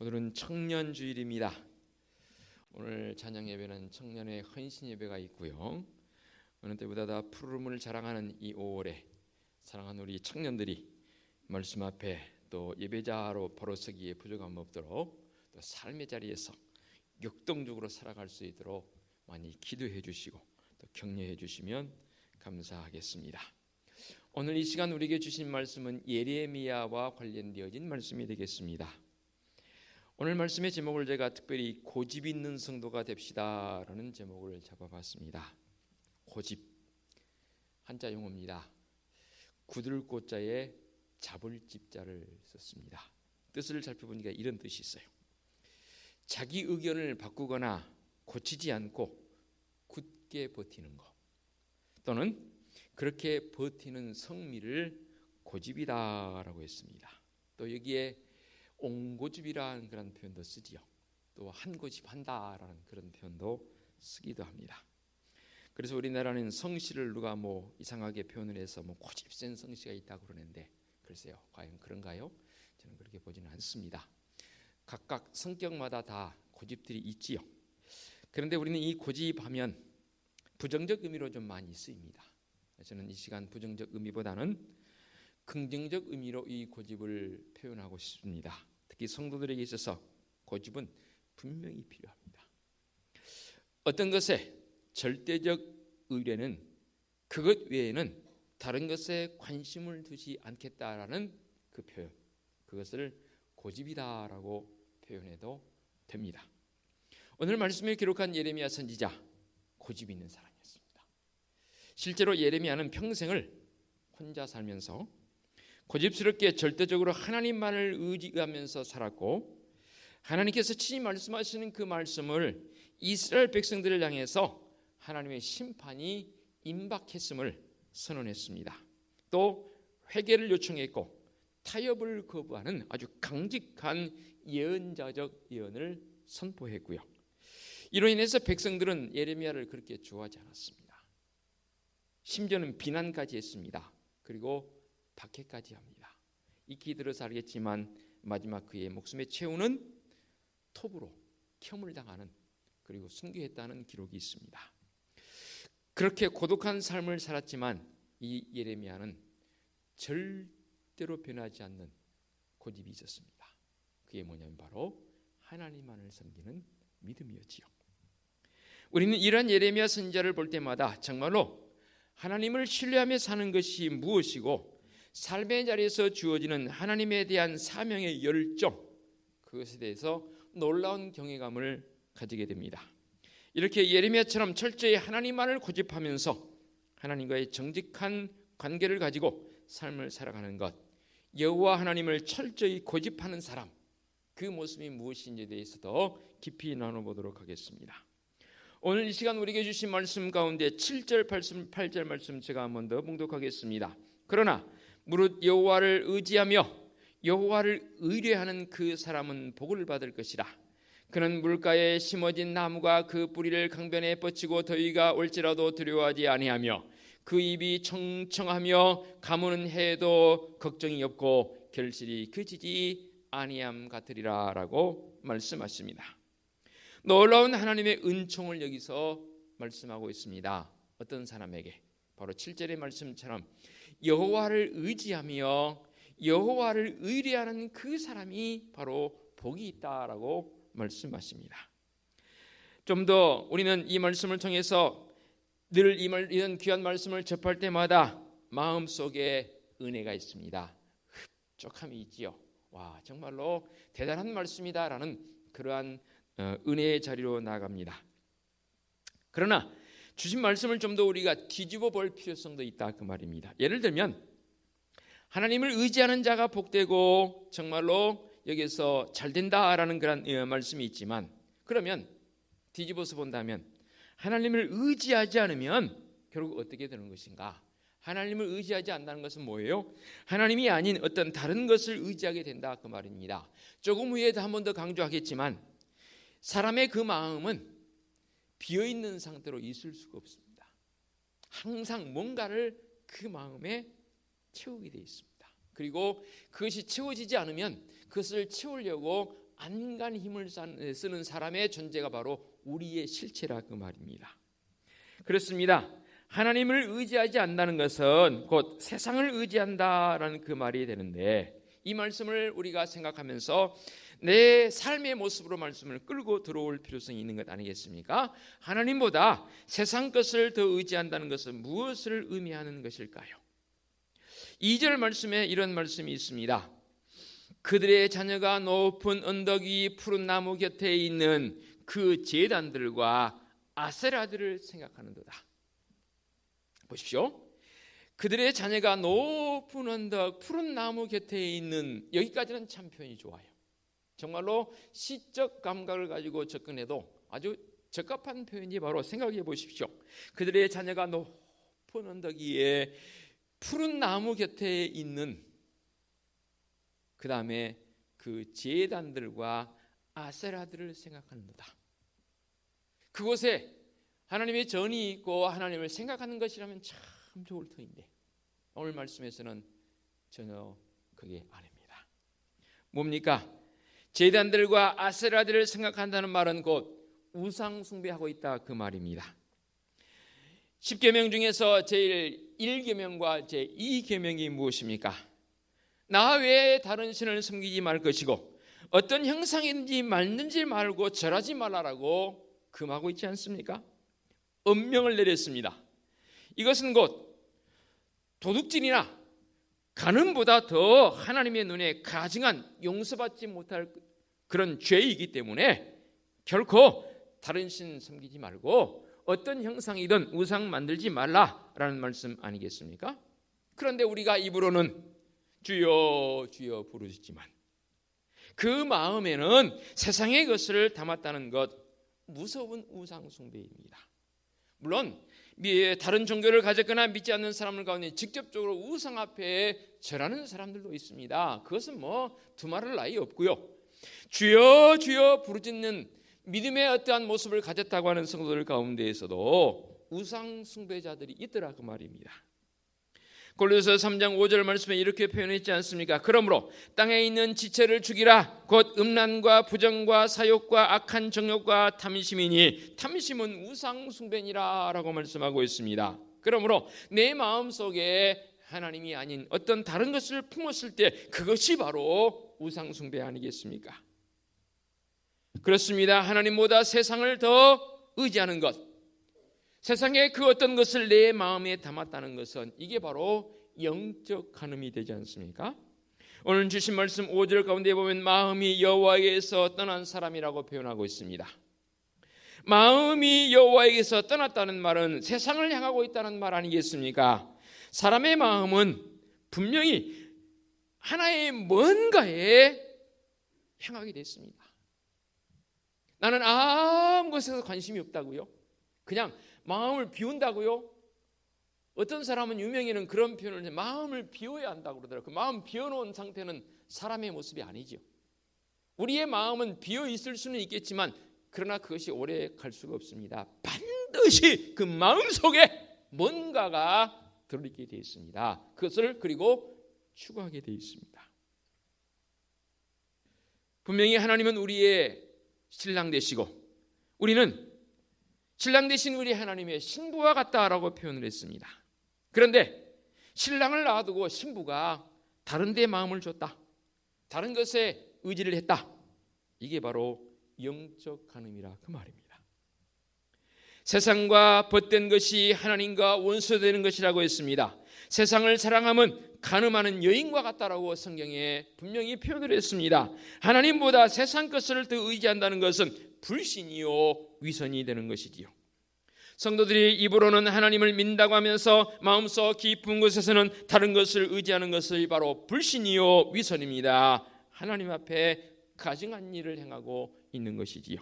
오늘은 청년 주일입니다. 오늘 찬양 예배는 청년의 헌신 예배가 있고요. 어느 때보다 더 푸르름을 자랑하는 이 5월에 사랑하는 우리 청년들이 말씀 앞에 또 예배자로 바로 서기에 부족함 없도록 또 삶의 자리에서 역동적으로 살아갈 수 있도록 많이 기도해 주시고 또 격려해 주시면 감사하겠습니다. 오늘 이 시간 우리에게 주신 말씀은 예레미야와 관련되어진 말씀이 되겠습니다. 오늘 말씀의 제목을 제가 특별히 고집 있는 성도가 됩시다 라는 제목을 잡아봤습니다. 고집, 한자 용어입니다. 굳을 고자에 잡을 집자를 썼습니다. 뜻을 살펴보니까 이런 뜻이 있어요. 자기 의견을 바꾸거나 고치지 않고 굳게 버티는 것, 또는 그렇게 버티는 성미를 고집이다라고 했습니다. 또 여기에 옹고집이라는 그런 표현도 쓰지요. 또 한고집한다라는 그런 표현도 쓰기도 합니다. 그래서 우리나라는 성씨를 누가 이상하게 표현을 해서 고집센 성씨가 있다고 그러는데 글쎄요, 과연 그런가요? 저는 그렇게 보지는 않습니다. 각각 성격마다 다 고집들이 있지요. 그런데 우리는 이 고집하면 부정적 의미로 좀 많이 쓰입니다. 저는 이 시간 부정적 의미보다는 긍정적 의미로 이 고집을 표현하고 싶습니다. 특히 성도들에게 있어서 고집은 분명히 필요합니다. 어떤 것에 절대적 의뢰는 그것 외에는 다른 것에 관심을 두지 않겠다라는 그 표현, 그것을 고집이다라고 표현해도 됩니다. 오늘 말씀에 기록한 예레미야 선지자, 고집 있는 사람이었습니다. 실제로 예레미야는 평생을 혼자 살면서 고집스럽게 절대적으로 하나님만을 의지하면서 살았고, 하나님께서 친히 말씀하시는 그 말씀을 이스라엘 백성들을 향해서 하나님의 심판이 임박했음을 선언했습니다. 또 회개를 요청했고 타협을 거부하는 아주 강직한 예언자적 예언을 선포했고요. 이로 인해서 백성들은 예레미야를 그렇게 좋아하지 않았습니다. 심지어는 비난까지 했습니다. 그리고 박해까지 합니다. 익히 들어서 알겠지만 마지막 그의 목숨의 최후는 톱으로 켬을 당하는, 그리고 순교했다는 기록이 있습니다. 그렇게 고독한 삶을 살았지만 이 예레미야는 절대로 변하지 않는 고집이 있었습니다. 그게 뭐냐면 바로 하나님만을 섬기는 믿음이었지요. 우리는 이러한 예레미야 선지자를 볼 때마다 정말로 하나님을 신뢰하며 사는 것이 무엇이고, 삶의 자리에서 주어지는 하나님에 대한 사명의 열정, 그것에 대해서 놀라운 경외감을 가지게 됩니다. 이렇게 예레미야처럼 철저히 하나님만을 고집하면서 하나님과의 정직한 관계를 가지고 삶을 살아가는 것, 여호와 하나님을 철저히 고집하는 사람, 그 모습이 무엇인지에 대해서 더 깊이 나눠보도록 하겠습니다. 오늘 이 시간 우리에게 주신 말씀 가운데 7절, 8절 말씀 제가 한 번 더 봉독하겠습니다. 그러나 무릇 여호와를 의지하며 여호와를 의뢰하는 그 사람은 복을 받을 것이라. 그는 물가에 심어진 나무가 그 뿌리를 강변에 뻗치고 더위가 올지라도 두려워하지 아니하며 그 입이 청청하며 가무는 해도 걱정이 없고 결실이 그치지 아니함 같으리라 라고 말씀하십니다. 놀라운 하나님의 은총을 여기서 말씀하고 있습니다. 어떤 사람에게? 바로 7절의 말씀처럼 여호와를 의지하며 여호와를 의뢰하는 그 사람이 바로 복이 있다라고 말씀하십니다. 좀 더 우리는 이 말씀을 통해서 늘 이런 귀한 말씀을 접할 때마다 마음속에 은혜가 있습니다. 흡족함이 있지요. 와, 정말로 대단한 말씀이다라는 그러한 은혜의 자리로 나아갑니다. 그러나 주신 말씀을 좀 더 우리가 뒤집어 볼 필요성도 있다, 그 말입니다. 예를 들면 하나님을 의지하는 자가 복되고 정말로 여기서 잘 된다라는 그런 말씀이 있지만, 그러면 뒤집어서 본다면 하나님을 의지하지 않으면 결국 어떻게 되는 것인가? 하나님을 의지하지 않는다는 것은 뭐예요? 하나님이 아닌 어떤 다른 것을 의지하게 된다, 그 말입니다. 조금 후에도 한 번 더 강조하겠지만 사람의 그 마음은 비어있는 상태로 있을 수가 없습니다. 항상 뭔가를 그 마음에 채우게 되어 있습니다. 그리고 그것이 채워지지 않으면 그것을 채우려고 안간 힘을 쓰는 사람의 존재가 바로 우리의 실체라 그 말입니다. 그렇습니다. 하나님을 의지하지 않는다는 것은 곧 세상을 의지한다라는 그 말이 되는데, 이 말씀을 우리가 생각하면서 내 삶의 모습으로 말씀을 끌고 들어올 필요성이 있는 것 아니겠습니까? 하나님보다 세상 것을 더 의지한다는 것은 무엇을 의미하는 것일까요? 2절 말씀에 이런 말씀이 있습니다. 그들의 자녀가 높은 언덕 위 푸른 나무 곁에 있는 그 제단들과 아세라들을 생각하는도다. 보십시오. 그들의 자녀가 높은 언덕 푸른 나무 곁에 있는, 여기까지는 참 표현이 좋아요. 정말로 시적 감각을 가지고 접근해도 아주 적합한 표현이 바로, 생각해 보십시오. 그들의 자녀가 높은 언덕 위에 푸른 나무 곁에 있는, 그 다음에 그 제단들과 아세라들을 생각하는도다. 그곳에 하나님의 전이 있고 하나님을 생각하는 것이라면 참 좋을 터인데, 오늘 말씀에서는 전혀 그게 아닙니다. 뭡니까? 제단들과 아세라들을 생각한다는 말은 곧 우상 숭배하고 있다 그 말입니다. 10계명 중에서 제일 1계명과 제 2계명이 무엇입니까? 나 외에 다른 신을 섬기지 말 것이고 어떤 형상인지 만든지 말고 절하지 말라라고 금하고 있지 않습니까? 엄명을 내렸습니다. 이것은 곧 도둑질이나 간음보다 더 하나님의 눈에 가증한, 용서받지 못할 그런 죄이기 때문에 결코 다른 신 섬기지 말고 어떤 형상이든 우상 만들지 말라라는 말씀 아니겠습니까? 그런데 우리가 입으로는 주여 주여 부르짖지만 그 마음에는 세상의 것을 담았다는 것, 무서운 우상 숭배입니다. 물론 다른 종교를 가졌거나 믿지 않는 사람들 가운데 직접적으로 우상 앞에 절하는 사람들도 있습니다. 그것은 두말할 나위 없고요. 주여 주여 부르짖는 믿음의 어떠한 모습을 가졌다고 하는 성도들 가운데에서도 우상 숭배자들이 있더라 그 말입니다. 골로새 3장 5절 말씀에 이렇게 표현했지 않습니까? 그러므로 땅에 있는 지체를 죽이라. 곧 음란과 부정과 사욕과 악한 정욕과 탐심이니 탐심은 우상 숭배니라 라고 말씀하고 있습니다. 그러므로 내 마음속에 하나님이 아닌 어떤 다른 것을 품었을 때 그것이 바로 우상 숭배 아니겠습니까? 그렇습니다. 하나님보다 세상을 더 의지하는 것, 세상의 그 어떤 것을 내 마음에 담았다는 것은 이게 바로 영적 간음이 되지 않습니까? 오늘 주신 말씀 5절 가운데 보면 마음이 여호와에게서 떠난 사람이라고 표현하고 있습니다. 마음이 여호와에게서 떠났다는 말은 세상을 향하고 있다는 말 아니겠습니까? 사람의 마음은 분명히 하나의 뭔가에 향하게 됐습니다. 나는 아무 것에서 관심이 없다고요? 그냥 마음을 비운다고요? 어떤 사람은 유명에는 그런 표현을 해서 마음을 비워야 한다고 그러더라고요. 그 마음 비워놓은 상태는 사람의 모습이 아니죠. 우리의 마음은 비어 있을 수는 있겠지만 그러나 그것이 오래 갈 수가 없습니다. 반드시 그 마음 속에 뭔가가 들어있게 되어 있습니다. 그것을 그리고 추구하게 되어 있습니다. 분명히 하나님은 우리의 신랑 되시고 우리는 신랑 되신 우리 하나님의 신부와 같다라고 표현을 했습니다. 그런데 신랑을 놔두고 신부가 다른 데 마음을 줬다, 다른 것에 의지를 했다, 이게 바로 영적 간음이라 그 말입니다. 세상과 벗된 것이 하나님과 원수되는 것이라고 했습니다. 세상을 사랑하면 간음하는 여인과 같다라고 성경에 분명히 표현을 했습니다. 하나님보다 세상 것을 더 의지한다는 것은 불신이요 위선이 되는 것이지요. 성도들이 입으로는 하나님을 믿는다고 하면서 마음속 깊은 곳에서는 다른 것을 의지하는 것이 바로 불신이요 위선입니다. 하나님 앞에 가증한 일을 행하고 있는 것이지요.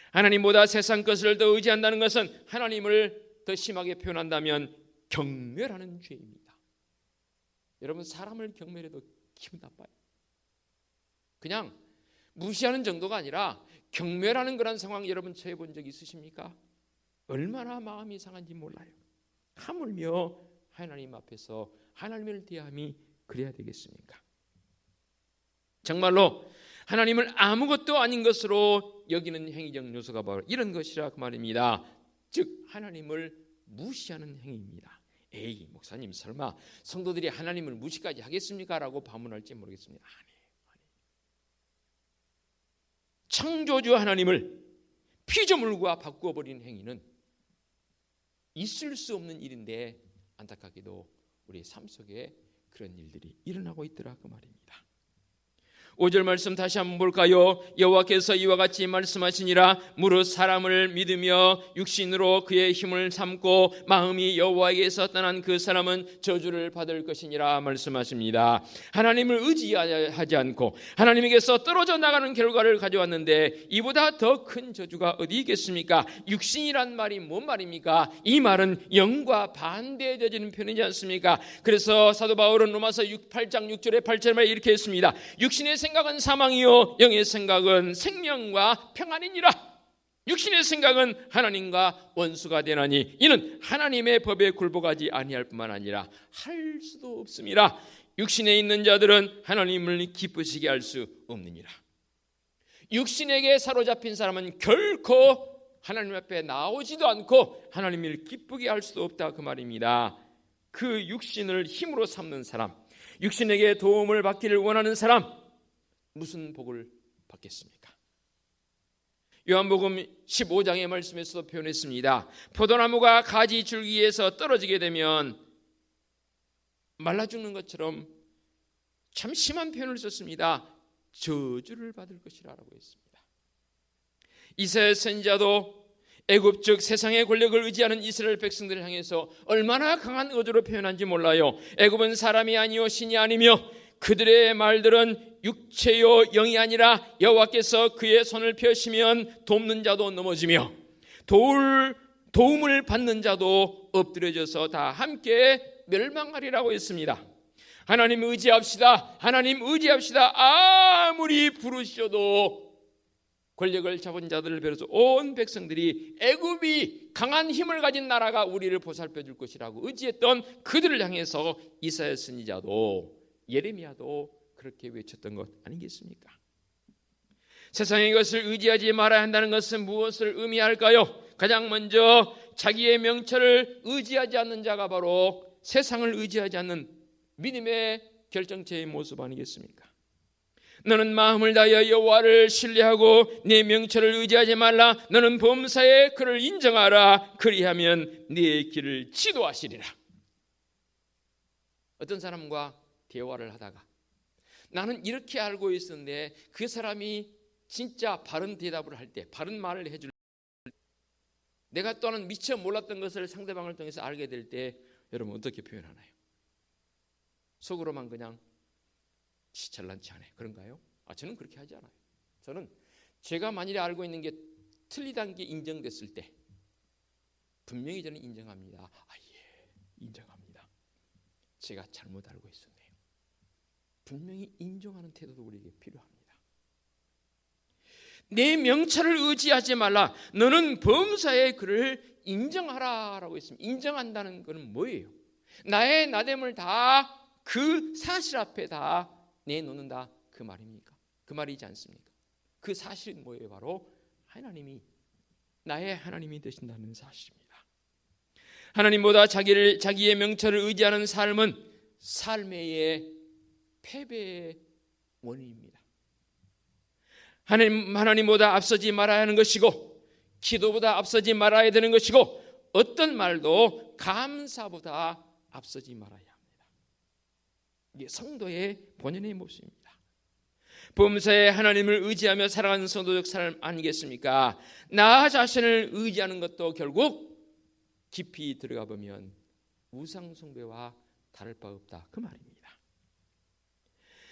하나님보다 세상 것을 더 의지한다는 것은 하나님을 더 심하게 표현한다면 경멸하는 죄입니다. 여러분, 사람을 경멸해도 기분 나빠요. 그냥 무시하는 정도가 아니라 경멸하는 그런 상황 여러분 처해 본 적 있으십니까? 얼마나 마음이 상한지 몰라요. 하물며 하나님 앞에서 하나님을 대함이 그래야 되겠습니까? 정말로 하나님을 아무것도 아닌 것으로 여기는 행위적 요소가 바로 이런 것이라 그 말입니다. 즉 하나님을 무시하는 행위입니다. 에이 목사님 설마 성도들이 하나님을 무시까지 하겠습니까? 라고 반문할지 모르겠습니다. 아니. 창조주 하나님을 피조물과 바꾸어버리는 행위는 있을 수 없는 일인데 안타깝게도 우리 삶 속에 그런 일들이 일어나고 있더라 그 말입니다. 5절 말씀 다시 한번 볼까요? 여호와께서 이와 같이 말씀하시니라. 무릇 사람을 믿으며 육신으로 그의 힘을 삼고 마음이 여호와에게서 떠난 그 사람은 저주를 받을 것이니라 말씀하십니다. 하나님을 의지하지 않고 하나님에게서 떨어져 나가는 결과를 가져왔는데 이보다 더 큰 저주가 어디 있겠습니까? 육신이란 말이 뭔 말입니까? 이 말은 영과 반대되어지는 편이지 않습니까? 그래서 사도 바울은 로마서 8장 6절에 8절에 이렇게 했습니다. 육신의 생각은 사망이요 영의 생각은 생명과 평안이니라. 육신의 생각은 하나님과 원수가 되나니 이는 하나님의 법에 굴복하지 아니할 뿐만 아니라 할 수도 없습니다. 육신에 있는 자들은 하나님을 기쁘시게 할 수 없느니라. 육신에게 사로잡힌 사람은 결코 하나님 앞에 나오지도 않고 하나님을 기쁘게 할 수도 없다 그 말입니다. 그 육신을 힘으로 삼는 사람, 육신에게 도움을 받기를 원하는 사람, 무슨 복을 받겠습니까? 요한복음 15장의 말씀에서도 표현했습니다. 포도나무가 가지 줄기에서 떨어지게 되면 말라 죽는 것처럼 참 심한 표현을 썼습니다. 저주를 받을 것이라고 했습니다. 이사야 선지자도 애굽 즉 세상의 권력을 의지하는 이스라엘 백성들을 향해서 얼마나 강한 어조로 표현한지 몰라요. 애굽은 사람이 아니요 신이 아니며 그들의 말들은 육체요 영이 아니라 여호와께서 그의 손을 펴시면 돕는 자도 넘어지며 도움을 받는 자도 엎드려져서 다 함께 멸망하리라고 했습니다. 하나님 의지합시다. 하나님 의지합시다. 아무리 부르셔도 권력을 잡은 자들을 비롯해서 온 백성들이 애굽이 강한 힘을 가진 나라가 우리를 보살펴 줄 것이라고 의지했던 그들을 향해서 이사야 선지자도 예레미야도 그렇게 외쳤던 것 아니겠습니까? 세상의 것을 의지하지 말아야 한다는 것은 무엇을 의미할까요? 가장 먼저 자기의 명철을 의지하지 않는 자가 바로 세상을 의지하지 않는 믿음의 결정체의 모습 아니겠습니까? 너는 마음을 다하여 여호와를 신뢰하고 네 명철을 의지하지 말라. 너는 범사에 그를 인정하라. 그리하면 네 길을 지도하시리라. 어떤 사람과 대화를 하다가 나는 이렇게 알고 있었는데 그 사람이 진짜 바른 대답을 할 때, 바른 말을 해줄 때, 내가 또한 미처 몰랐던 것을 상대방을 통해서 알게 될 때 여러분 어떻게 표현하나요? 속으로만 그냥 잘난 체 하네 그런가요? 저는 그렇게 하지 않아요. 저는 제가 만일에 알고 있는 게 틀리다는 게 인정됐을 때 분명히 저는 인정합니다. 예, 인정합니다. 제가 잘못 알고 있었네요. 분명히 인정하는 태도도 우리에게 필요합니다. 내 명철을 의지하지 말라. 너는 범사에 그를 인정하라라고 했습니다. 인정한다는 것은 뭐예요? 나의 나됨을 다 그 사실 앞에 다 내놓는다 그 말입니까? 그 말이지 않습니까? 그 사실은 뭐예요? 바로 하나님이 나의 하나님이 되신다는 사실입니다. 하나님보다 자기의 명철을 의지하는 삶은 삶의 패배의 원인입니다. 하나님보다 앞서지 말아야 하는 것이고 기도보다 앞서지 말아야 되는 것이고 어떤 말도 감사보다 앞서지 말아야 합니다. 이게 성도의 본연의 모습입니다. 범사에 하나님을 의지하며 살아가는 성도적 삶 아니겠습니까? 나 자신을 의지하는 것도 결국 깊이 들어가 보면 우상 숭배와 다를 바 없다 그 말입니다.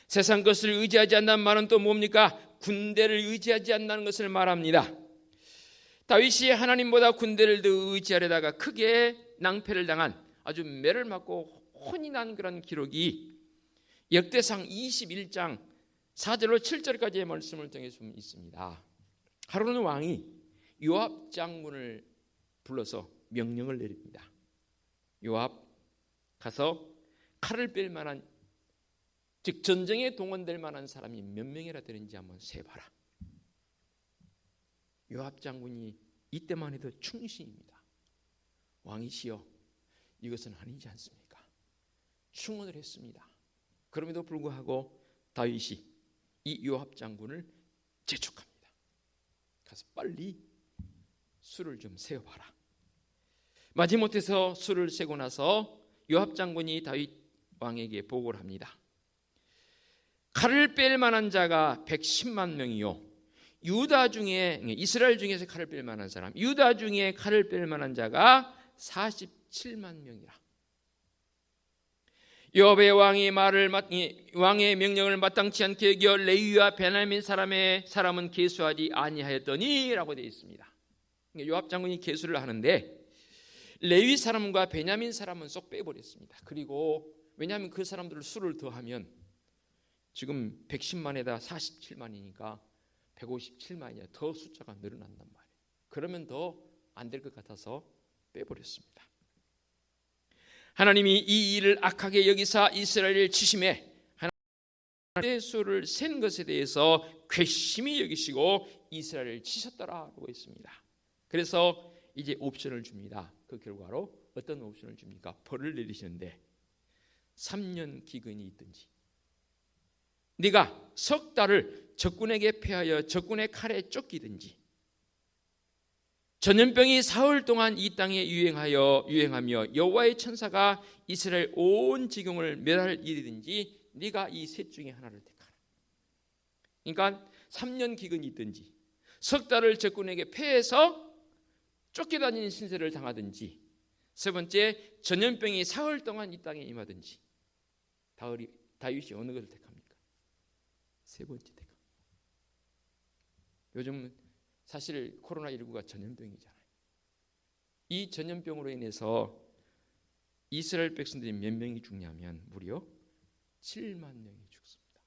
세상 것을 의지하지 않는 말은 또 뭡니까? 군대를 의지하지 않는 것을 말합니다. 다윗이 하나님보다 군대를 더 의지하려다가 크게 낭패를 당한 아주 매를 맞고 혼이 난 그런 기록이 역대상 21장 4절로 7절까지의 말씀을 통해서 있습니다. 하루는 왕이 요압 장군을 불러서 명령을 내립니다. 요압 가서 칼을 뺄 만한 즉 전쟁에 동원될 만한 사람이 몇 명이나 되는지 한번 세봐라. 요압 장군이 이때만 해도 충신입니다. 왕이시여, 이것은 아니지 않습니까? 충원을 했습니다. 그럼에도 불구하고 다윗이 이 요압 장군을 재촉합니다. 가서 빨리 술을 좀 세어봐라. 마지못해서 술을 세고 나서 요압 장군이 다윗 왕에게 보고를 합니다. 칼을 뺄 만한 자가 110만 명이요, 유다 중에, 이스라엘 중에서 칼을 뺄 만한 사람, 유다 중에 칼을 뺄 만한 자가 47만 명이라. 요압의 왕의 명령을 마땅치 않게 여겨 레위와 베냐민 사람은 계수하지 아니하였더니라고 되어 있습니다. 요압 장군이 계수를 하는데 레위 사람과 베냐민 사람은 쏙 빼버렸습니다. 그리고 왜냐하면 그 사람들을 수를 더하면 지금 110만에다 47만이니까 157만이야. 더 숫자가 늘어난단 말이에요. 그러면 더 안 될 것 같아서 빼버렸습니다. 하나님이 이 일을 악하게 여기사 이스라엘을 치심해 하나님의 수를 센 것에 대해서 괘씸히 여기시고 이스라엘을 치셨더라라고 했습니다. 그래서 이제 옵션을 줍니다. 그 결과로 어떤 옵션을 줍니까? 벌을 내리시는데 3년 기근이 있든지, 네가 석 달을 적군에게 패하여 적군의 칼에 쫓기든지, 전염병이 사흘 동안 이 땅에 유행하며 여호와의 천사가 이스라엘 온 지경을 멸할 일이든지 네가 이 셋 중에 하나를 택하라. 그러니까 3년 기근이 있든지, 석 달을 적군에게 패해서 쫓겨다니는 신세를 당하든지, 세 번째 전염병이 사흘 동안 이 땅에 임하든지, 다윗이 어느 것을 택합니까? 세 번째 택합니다. 요즘 사실 코로나19가 전염병이잖아요. 이 전염병으로 인해서 이스라엘 백성들이 몇 명이 죽냐면 무려 7만 명이 죽습니다.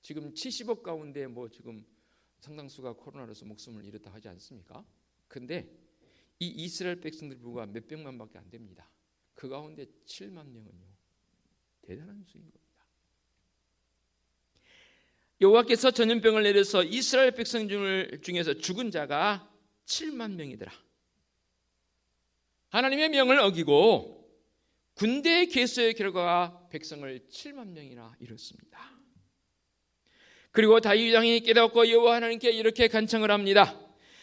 지금 70억 가운데 지금 상당수가 코로나로서 목숨을 잃었다 하지 않습니까? 근데 이 이스라엘 백성들 불과 몇 백만밖에 안 됩니다. 그 가운데 7만 명은요, 대단한 수인 겁니다. 여호와께서 전염병을 내려서 이스라엘 백성 중에서 죽은 자가 7만 명이더라. 하나님의 명을 어기고 군대의 계수의 결과가 백성을 7만 명이나 이뤘습니다. 그리고 다윗 왕이 깨닫고 여호와 하나님께 이렇게 간청을 합니다.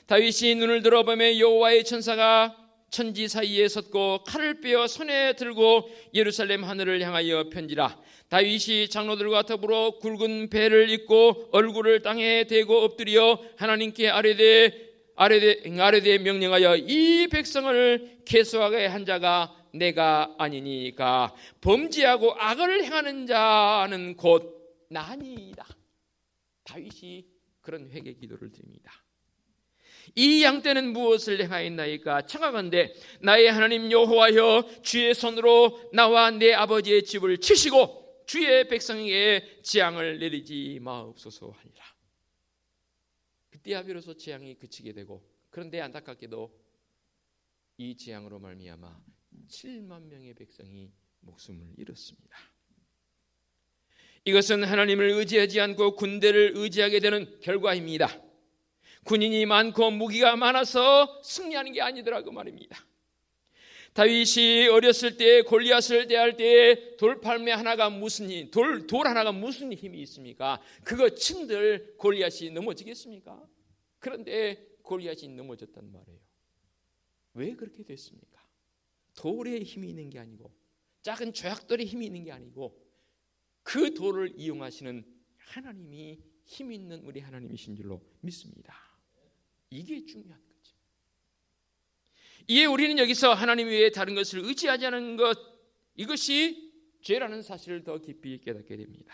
다윗이 눈을 들어보며 여호와의 천사가 천지 사이에 섰고 칼을 빼어 손에 들고 예루살렘 하늘을 향하여 편지라. 다윗이 장로들과 더불어 굵은 배를 입고 얼굴을 땅에 대고 엎드려 하나님께 아뢰되 명령하여 이 백성을 계수하게 한 자가 내가 아니니까 범죄하고 악을 행하는 자는 곧 나니이다. 다윗이 그런 회개 기도를 드립니다. 이 양떼는 무엇을 행하였나이까? 청하건대 나의 하나님 여호와여, 주의 손으로 나와 내 아버지의 집을 치시고 주의 백성에게 재앙을 내리지 마옵소서 하니라. 그때야 비로소 재앙이 그치게 되고, 그런데 안타깝게도 이 재앙으로 말미암아 7만 명의 백성이 목숨을 잃었습니다. 이것은 하나님을 의지하지 않고 군대를 의지하게 되는 결과입니다. 군인이 많고 무기가 많아서 승리하는 게 아니더라 그 말입니다. 다윗이 어렸을 때 골리앗을 대할 때 돌팔매 하나가 무슨 힘, 돌 하나가 무슨 힘이 있습니까? 그거 친들 골리앗이 넘어지겠습니까? 그런데 골리앗이 넘어졌단 말이에요. 왜 그렇게 됐습니까? 돌에 힘이 있는 게 아니고, 작은 조약돌에 힘이 있는 게 아니고, 그 돌을 이용하시는 하나님이 힘 있는 우리 하나님이신 줄로 믿습니다. 이게 중요한 거죠. 이에 우리는 여기서 하나님 외에 다른 것을 의지하지 않는 것, 이것이 죄라는 사실을 더 깊이 깨닫게 됩니다.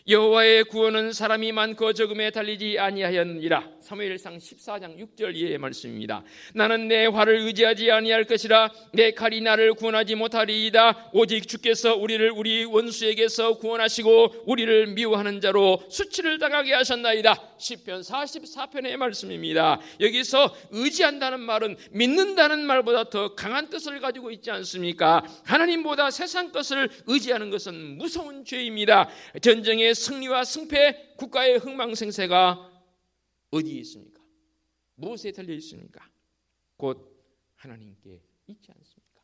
여호와의 구원은 사람이 많고 적음에 달리지 아니하였느니라. 사무엘상 14장 6절 이하의 말씀입니다. 나는 내 활을 의지하지 아니할 것이라. 내 칼이 나를 구원하지 못하리이다. 오직 주께서 우리를 우리 원수에게서 구원하시고 우리를 미워하는 자로 수치를 당하게 하셨나이다. 시편 44편의 말씀입니다. 여기서 의지한다는 말은 믿는다는 말보다 더 강한 뜻을 가지고 있지 않습니까? 하나님보다 세상 것을 의지하는 것은 무서운 죄입니다. 전쟁의 승리와 승패, 국가의 흥망생세가 어디에 있습니까? 무엇에 달려 있습니까? 곧 하나님께 있지 않습니까?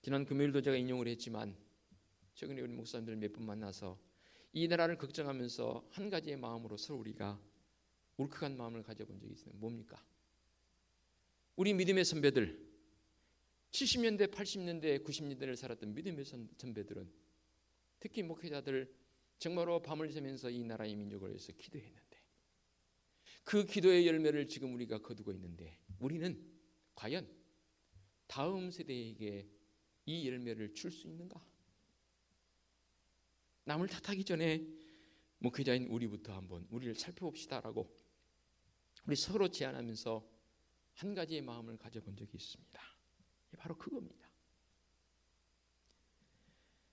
지난 금요일도 제가 인용을 했지만 최근에 우리 목사님들 몇 분 만나서 이 나라를 걱정하면서 한 가지의 마음으로 서로 우리가 울컥한 마음을 가져본 적이 있어요. 뭡니까? 우리 믿음의 선배들, 70년대, 80년대, 90년대를 살았던 믿음의 선배들은, 특히 목회자들 정말로 밤을 새면서 이 나라의 민족을 위해서 기도했는데, 그 기도의 열매를 지금 우리가 거두고 있는데, 우리는 과연 다음 세대에게 이 열매를 줄 수 있는가? 남을 탓하기 전에 목회자인 우리부터 한번 우리를 살펴봅시다라고 우리 서로 제안하면서 한 가지의 마음을 가져본 적이 있습니다. 바로 그겁니다.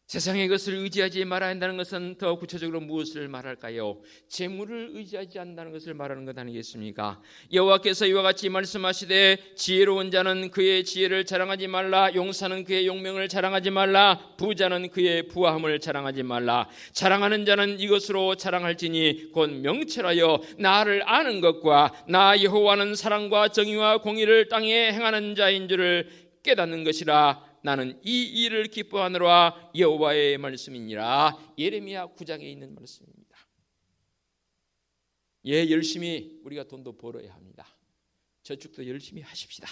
세상의 것을 의지하지 말아야 한다는 것은 더 구체적으로 무엇을 말할까요? 재물을 의지하지 않는다는 것을 말하는 것 아니겠습니까? 여호와께서 이와 같이 말씀하시되 지혜로운 자는 그의 지혜를 자랑하지 말라. 용사는 그의 용명을 자랑하지 말라. 부자는 그의 부함을 자랑하지 말라. 자랑하는 자는 이것으로 자랑할지니 곧 명철하여 나를 아는 것과 나 여호와는 사랑과 정의와 공의를 땅에 행하는 자인 줄을 깨닫는 것이라. 나는 이 일을 기뻐하노라. 여호와의 말씀이니라. 예레미야 9장에 있는 말씀입니다. 예, 열심히 우리가 돈도 벌어야 합니다. 저축도 열심히 하십시다.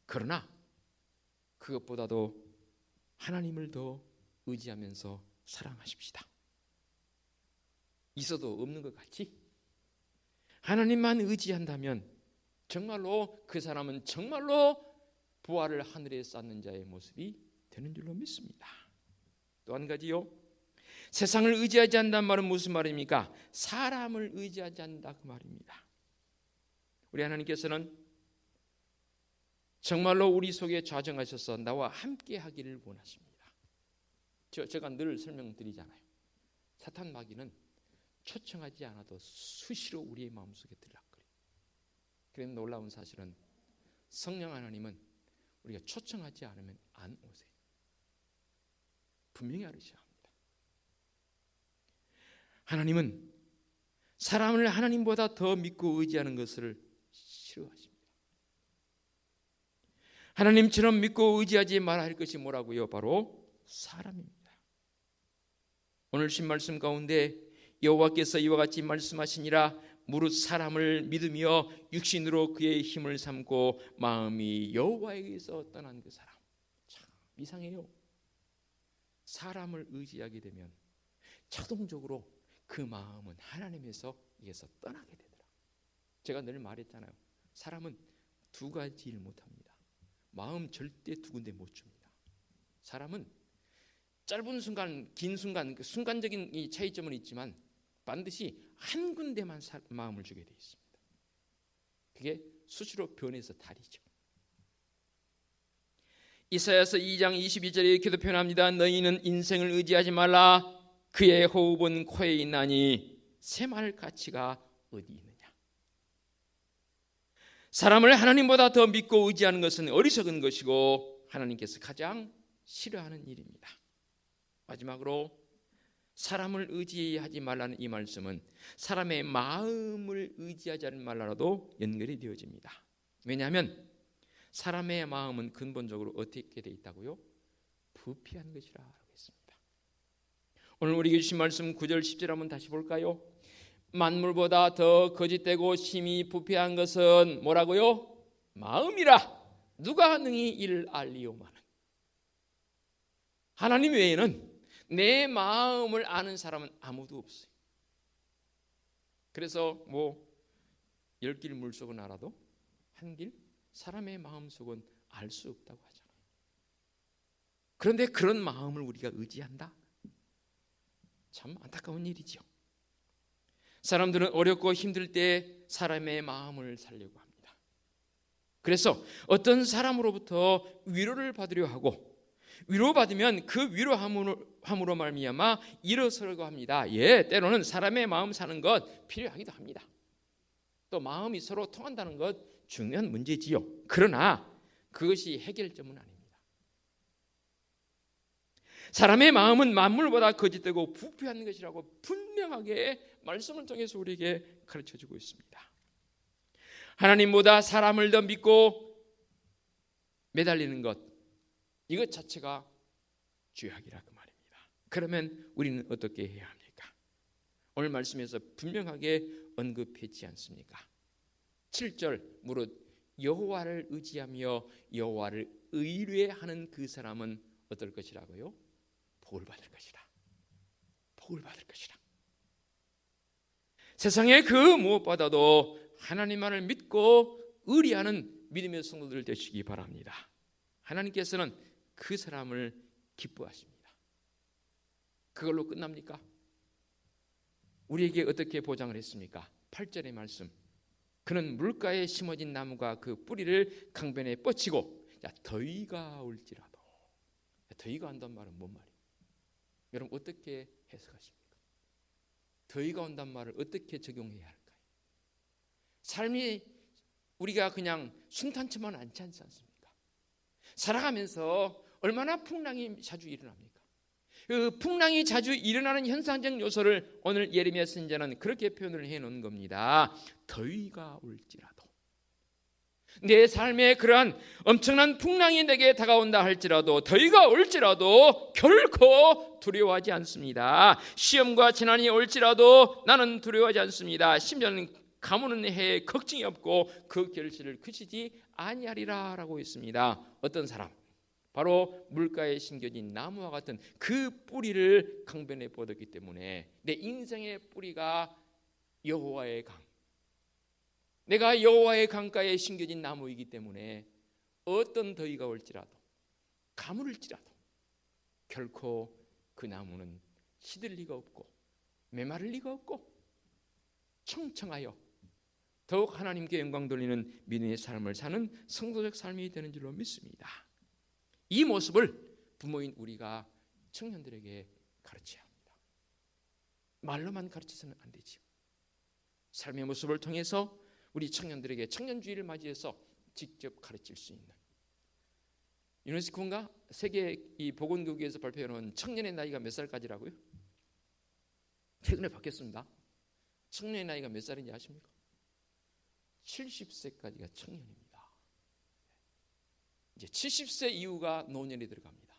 그러나 그것보다도 하나님을 더 의지하면서 사랑하십시다. 있어도 없는 것 같이 하나님만 의지한다면 정말로 그 사람은 정말로 부활을 하늘에 쌓는 자의 모습이 되는 줄로 믿습니다. 또 한 가지요, 세상을 의지하지 않는다는 말은 무슨 말입니까? 사람을 의지하지 않는다 그 말입니다. 우리 하나님께서는 정말로 우리 속에 좌정하셔서 나와 함께 하기를 원하십니다. 제가 늘 설명드리잖아요. 사탄 마귀는 초청하지 않아도 수시로 우리의 마음속에 들락거려요. 그런데 놀라운 사실은 성령 하나님은 우리가 초청하지 않으면 안 오세요. 분명히 알으셔야 합니다. 하나님은 사람을 하나님보다 더 믿고 의지하는 것을 싫어하십니다. 하나님처럼 믿고 의지하지 말아야 할 것이 뭐라고요? 바로 사람입니다. 오늘 신 말씀 가운데 여호와께서 이와 같이 말씀하시니라. 무릇 사람을 믿으며 육신으로 그의 힘을 삼고 마음이 여호와에게서 떠난 그 사람. 참 이상해요. 사람을 의지하게 되면 자동적으로 그 마음은 하나님에서 떠나게 되더라. 제가 늘 말했잖아요. 사람은 두 가지 일 못합니다. 마음 절대 두 군데 못 줍니다. 사람은 짧은 순간, 긴 순간, 그 순간적인 이 차이점은 있지만 반드시 한 군데만 마음을 주게 되어 있습니다. 그게 수시로 변해서 다르죠. 이사야서 2장 22절에 기도 표현합니다. 너희는 인생을 의지하지 말라. 그의 호흡은 코에 있나니 새말 가치가 어디 있느냐. 사람을 하나님보다 더 믿고 의지하는 것은 어리석은 것이고 하나님께서 가장 싫어하는 일입니다. 마지막으로 사람을 의지하지 말라는 이 말씀은 사람의 마음을 의지하지 말라도 연결이 되어집니다. 왜냐하면 사람의 마음은 근본적으로 어떻게 되어 있다고요? 부패한 것이라 했습니다. 오늘 우리에게 주신 말씀 9절 10절 한번 다시 볼까요? 만물보다 더 거짓되고 심히 부패한 것은 뭐라고요? 마음이라. 누가 능히 이를 알리오마는. 하나님 외에는 내 마음을 아는 사람은 아무도 없어요. 그래서 10길 물속은 알아도 한 길 사람의 마음속은 알 수 없다고 하잖아요. 그런데 그런 마음을 우리가 의지한다? 참 안타까운 일이죠. 사람들은 어렵고 힘들 때 사람의 마음을 살려고 합니다. 그래서 어떤 사람으로부터 위로를 받으려 하고, 위로받으면 그 위로함으로 말미암아 일어서려고 합니다. 때로는 사람의 마음 사는 것 필요하기도 합니다. 또 마음이 서로 통한다는 것 중요한 문제지요. 그러나 그것이 해결점은 아닙니다. 사람의 마음은 만물보다 거짓되고 부패한 것이라고 분명하게 말씀을 통해서 우리에게 가르쳐주고 있습니다. 하나님보다 사람을 더 믿고 매달리는 것, 이것 자체가 죄악이라 그 말입니다. 그러면 우리는 어떻게 해야 합니까? 오늘 말씀에서 분명하게 언급했지 않습니까? 7절 무릇 여호와를 의지하며 여호와를 의뢰하는 그 사람은 어떨 것이라고요? 복을 받을 것이라. 복을 받을 것이라. 세상에 그 무엇보다도 하나님만을 믿고 의뢰하는 믿음의 성도들 되시기 바랍니다. 하나님께서는 그 사람을 기뻐하십니다. 그걸로 끝납니까? 우리에게 어떻게 보장을 했습니까? 8절의 말씀. 그는 물가에 심어진 나무가 그 뿌리를 강변에 뻗치고, 더위가 올지라도. 더위가 온단 말은 뭔 말이에요? 여러분 어떻게 해석하십니까? 더위가 온단 말을 어떻게 적용해야 할까요? 삶이 우리가 그냥 순탄치만 않지 않습니까? 살아가면서 얼마나 풍랑이 자주 일어납니까? 그 풍랑이 자주 일어나는 현상적 요소를 오늘 예레미야 선지자는 그렇게 표현을 해놓은 겁니다. 더위가 올지라도, 내 삶에 그러한 엄청난 풍랑이 내게 다가온다 할지라도, 더위가 올지라도 결코 두려워하지 않습니다. 시험과 재난이 올지라도 나는 두려워하지 않습니다. 심지어는 가무는 해에 걱정이 없고 그 결실을 그치지 아니하리라 라고 했습니다. 어떤 사람? 바로 물가에 심겨진 나무와 같은 그 뿌리를 강변에 뻗었기 때문에 내 인생의 뿌리가 여호와의 강, 내가 여호와의 강가에 심겨진 나무이기 때문에 어떤 더위가 올지라도 가물을지라도 결코 그 나무는 시들 리가 없고 메마를 리가 없고 청청하여 더욱 하나님께 영광 돌리는 믿음의 삶을 사는 성도적 삶이 되는 줄로 믿습니다. 이 모습을 부모인 우리가 청년들에게 가르쳐야 합니다. 말로만 가르쳐서는 안 되지요. 삶의 모습을 통해서 우리 청년들에게 청년주의를 맞이해서 직접 가르칠 수 있는, 유네스코인가 세계 이 보건교구에서 발표해놓은 청년의 나이가 몇 살까지라고요? 최근에 바뀌었습니다. 청년의 나이가 몇 살인지 아십니까? 70세까지가 청년입니다. 이제 70세 이후가 노년에 들어갑니다.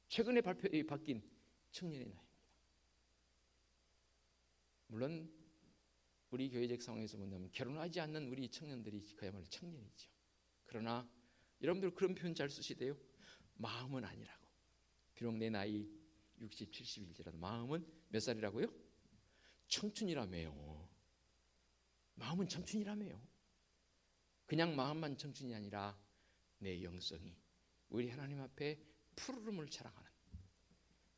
최근에 바뀐 청년의 나이입니다. 물론 우리 교회적 상황에서 본다면 결혼하지 않는 우리 청년들이 그야말로 청년이죠. 그러나 여러분들 그런 표현 잘 쓰시대요. 마음은 아니라고. 비록 내 나이 60, 70일지라도 마음은 몇 살이라고요? 청춘이라며요. 마음은 청춘이라며요. 그냥 마음만 청춘이 아니라 내 영성이 우리 하나님 앞에 푸르름을 자랑하는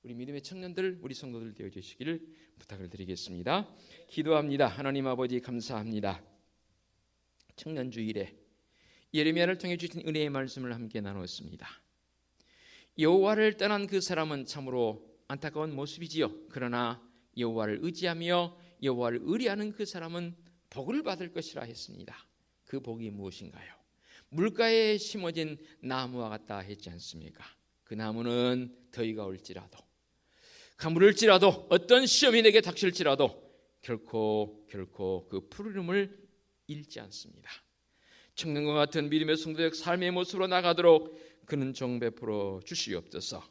우리 믿음의 청년들, 우리 성도들 되어주시기를 부탁을 드리겠습니다. 기도합니다. 하나님 아버지 감사합니다. 청년주일에 예레미야를 통해 주신 은혜의 말씀을 함께 나눴습니다. 여호와를 떠난 그 사람은 참으로 안타까운 모습이지요. 그러나 여호와를 의지하며 여호와를 의뢰하는 그 사람은 복을 받을 것이라 했습니다. 그 복이 무엇인가요? 물가에 심어진 나무와 같다 했지 않습니까? 그 나무는 더위가 올지라도 가물을지라도 어떤 시험이 내게 닥칠지라도 결코 그 푸르름을 잃지 않습니다. 청년과 같은 믿음의 성도적 삶의 모습으로 나가도록 그는 종 베풀어 주시옵소서.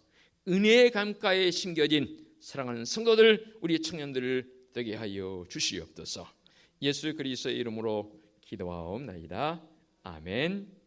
은혜의 강가에 심겨진 사랑하는 성도들, 우리 청년들을 되게 하여 주시옵소서. 예수 그리스도의 이름으로 기도하옵나이다. 아멘.